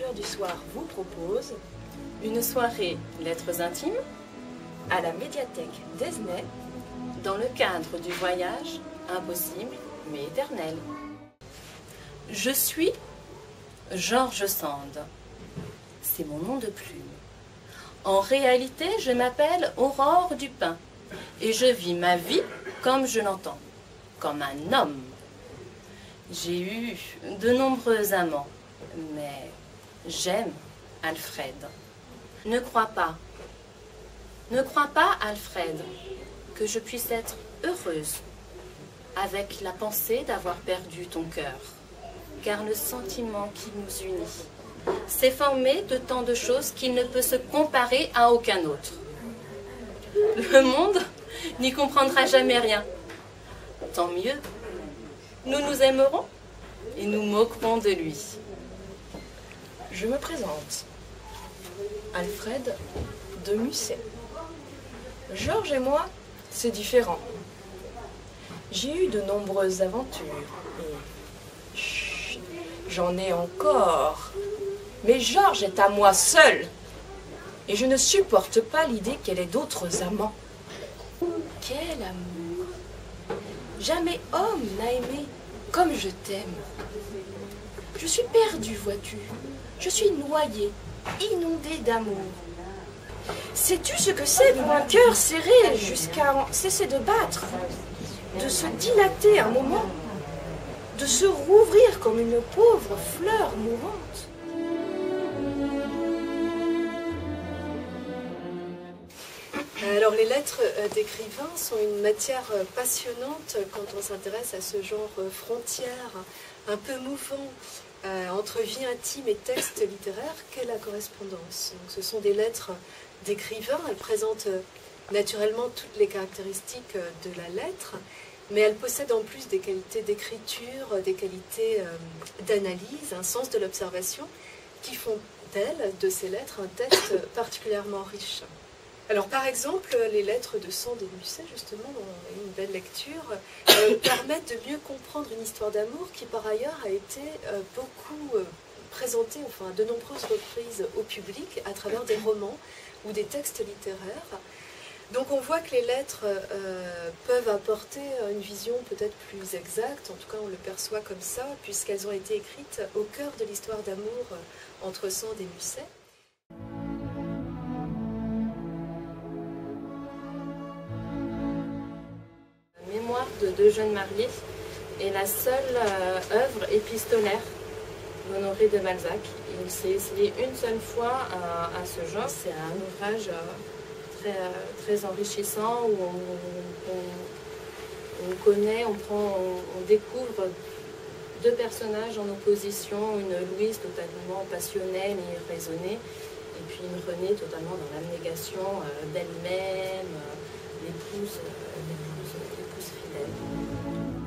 Cœur du Soir vous propose une soirée Lettres intimes à la médiathèque d'Esnay dans le cadre du voyage impossible mais éternel. Je suis George Sand. C'est mon nom de plume. En réalité, je m'appelle Aurore Dupin et je vis ma vie comme je l'entends, comme un homme. J'ai eu de nombreux amants, mais j'aime Alfred. Ne crois pas, Alfred, que je puisse être heureuse avec la pensée d'avoir perdu ton cœur, car le sentiment qui nous unit s'est formé de tant de choses qu'il ne peut se comparer à aucun autre. Le monde n'y comprendra jamais rien. Tant mieux. Nous nous aimerons et nous moquerons de lui. Je me présente. Alfred de Musset. Georges et moi, c'est différent. J'ai eu de nombreuses aventures et chut, j'en ai encore. Mais Georges est à moi seul et je ne supporte pas l'idée qu'elle ait d'autres amants. Quel amour! Jamais homme n'a aimé comme je t'aime. Je suis perdue, vois-tu. Je suis noyée, inondée d'amour. Sais-tu ce que c'est pour un cœur serré jusqu'à en cesser de battre, de se dilater un moment, de se rouvrir comme une pauvre fleur mourante? Alors les lettres d'écrivains sont une matière passionnante quand on s'intéresse à ce genre frontière un peu mouvant entre vie intime et texte littéraire qu'est la correspondance. Donc, ce sont des lettres d'écrivains, elles présentent naturellement toutes les caractéristiques de la lettre, mais elles possèdent en plus des qualités d'écriture, des qualités d'analyse, un sens de l'observation qui font d'elles, de ces lettres, un texte particulièrement riche. Alors par exemple, les lettres de Sand et Musset, justement, dont une belle lecture, permettent de mieux comprendre une histoire d'amour qui par ailleurs a été beaucoup présentée, enfin à de nombreuses reprises au public à travers des romans ou des textes littéraires. Donc on voit que les lettres peuvent apporter une vision peut-être plus exacte, en tout cas on le perçoit comme ça, puisqu'elles ont été écrites au cœur de l'histoire d'amour entre Sand et Musset. Mémoire de deux jeunes mariés est la seule œuvre épistolaire d'Honoré de Balzac. Il s'est essayé une seule fois à ce genre. C'est un ouvrage très enrichissant où on connaît, on découvre deux personnages en opposition, une Louise totalement passionnelle et irraisonnée, et puis une Renée totalement dans l'abnégation d'elle-même, l'épouse fidèle.